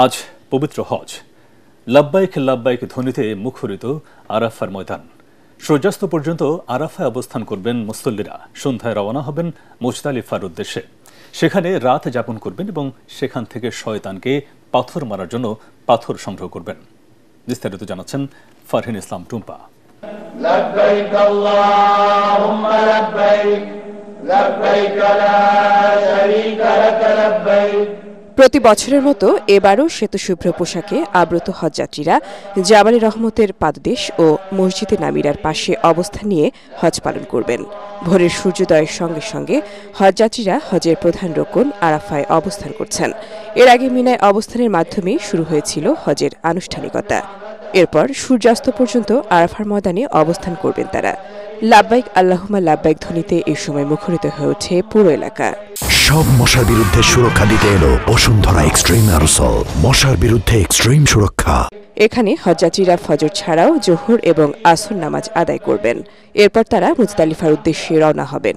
আজ পবিত্র হজ। লাব্বাইক লাব্বাইক ধ্বনিতে মুখরিত আরাফার ময়দান। সূর্যাস্ত পর্যন্ত আরাফায় অবস্থান করবেন মুসল্লিরা। সন্ধ্যায় রওনা হবেন মুজদালিফার উদ্দেশ্যে। সেখানে রাত যাপন করবেন এবং সেখান থেকে শয়তানকে পাথর মারার জন্য পাথর সংগ্রহ করবেন। বিস্তারিত জানাচ্ছেন ফারহিন ইসলাম টুম্পা। লাব্বাইক আল্লাহুম্মা লাব্বাইক, লাব্বাইক লা শারীকা লাক লাব্বাইক। প্রতি বছরের মতো এবারও শ্বেতশুভ্র পোশাকে আব্রত হজযাত্রীরা জাবালে রহমতের পাদদেশ ও মসজিদে নামিরার পাশে অবস্থান নিয়ে হজ পালন করবেন। ভোরের সূর্যোদয়ের সঙ্গে সঙ্গে হজযাত্রীরা হজের প্রধান রোকন আরাফায় অবস্থান করছেন। এর আগে মিনায় অবস্থানের মাধ্যমে শুরু হয়েছিল হজের আনুষ্ঠানিকতা। এরপর সূর্যাস্ত পর্যন্ত আরাফার ময়দানে অবস্থান করবেন তারা। লাব্বাইক আল্লাহুম্মা লাব্বাইক ধ্বনিতে এই সময় মুখরিত হয়ে ওঠে পুরো এলাকা। সব মশার বিরুদ্ধে সুরক্ষা দিতে এলো বসুন্ধরা এক্সট্রিম অ্যারোসল, মশার বিরুদ্ধে এক্সট্রিম সুরক্ষা। এখানে হজযাত্রীরা ফজর ছাড়াও জোহর এবং আসর নামাজ আদায় করবেন। এরপর তারা মুজদালিফার উদ্দেশ্যে রওনা হবেন।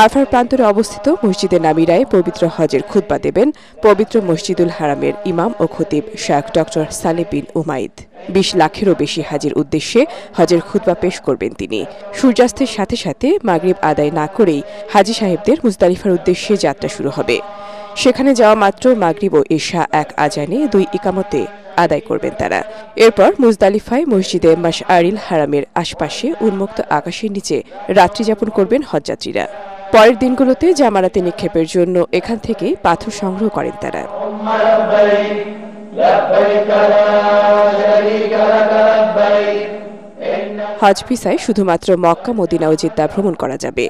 আরাফার প্রান্তরে অবস্থিত মসজিদে নামিরায় পবিত্র হজের খুতবা দেবেন পবিত্র মসজিদুল হারামের ইমাম ও খতিব শায়খ ডক্টর সালেহ বিন উমাইদ। ২০ লাখেরও বেশি হাজির উদ্দেশ্যে হজের খুতবা পেশ করবেন তিনি। সূর্যাস্তের সাথে সাথে মাগরিব আদায় না করেই হাজী সাহেবদের মুজদালিফার উদ্দেশ্যে যাত্রা শুরু হবে। সেখানে যাওয়া মাত্র মাগরিব ও ইশা এক আজানে ২ ইকামতে আদায় করবেন তারা। এরপর মুজদালিফায় মসজিদে মাশআরিল হারামের আশপাশে উন্মুক্ত আকাশের নিচে রাত্রি যাপন করবেন হজযাত্রীরা। পরের দিনগুলোতে জামারাতে নিক্ষেপের জন্য এখান থেকে পাথর সংগ্রহ করেন তারা। হজ ভিসায় শুধুমাত্র মক্কা, মদিনা ও জেদ্দা ভ্রমণ করা যাবে।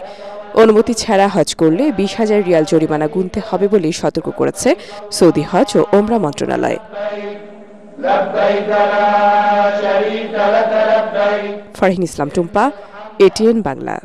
অনুমতি ছাড়া হজ করলে ২০,০০০ রিয়াল জরিমানা গুনতে হবে বলে সতর্ক করেছে সৌদি হজ ও ওমরা মন্ত্রণালয়। ফারহিন ইসলাম টুম্পা, এটিএন বাংলা।